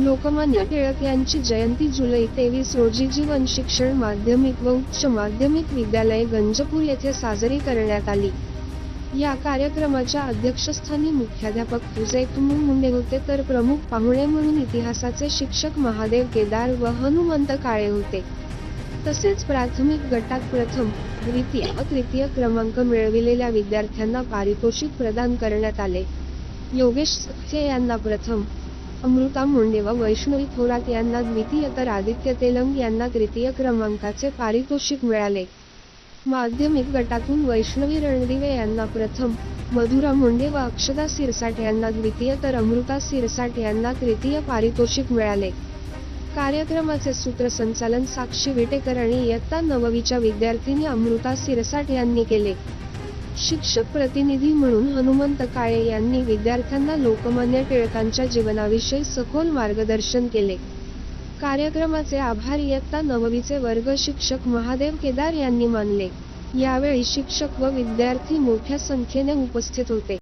लोकमान्य टिळक यांची जयंती जुलै 23 रोजी जीवन शिक्षण माध्यमिक व उच्च माध्यमिक विद्यालय गंजपूर येथे साजरी करण्यात आली। या कार्यक्रमाच्या अध्यक्षस्थानी मुख्याध्यापक विजय मुंडे होते, तर प्रमुख पाहुणे म्हणून इतिहासाचे शिक्षक महादेव केदार व हनुमंत काळे होते। तसेच प्राथमिक गटात प्रथम, द्वितीय व तृतीय क्रमांक मिळविलेल्या विद्यार्थ्यांना पारितोषिक प्रदान करण्यात आले। योगेश सखे यांना प्रथम, अमृता मुंडे व वैष्णवी थोरात यांना द्वितीय तर आदित्य तेलंग यांना तृतीय क्रमांकाचे पारितोषिक मिळाले। माध्यमिक गटातून वैष्णवी रणदिवे यांना प्रथम, मधुरा मुंडे व अक्षदा सिरसाट यांना द्वितीय तर अमृता सिरसाट यांना तृतीय पारितोषिक मिळाले। कार्यक्रमाचे सूत्रसंचालन साक्षी विटेकर आणि इयत्ता 9वीच्या विद्यार्थिनी अमृता सिरसाट यांनी केले। शिक्षक प्रतिनिधी म्हणून हनुमंत काळे यांनी विद्यार्थ्यांना लोकमान्य टिळकांच्या जीवनाविषयी सखोल मार्गदर्शन केले। कार्यक्रमाचे आभार इयत्ता 9वीचे वर्ग शिक्षक महादेव केदार यांनी मानले। यावेळी शिक्षक व विद्यार्थी मोठ्या संख्येने उपस्थित होते।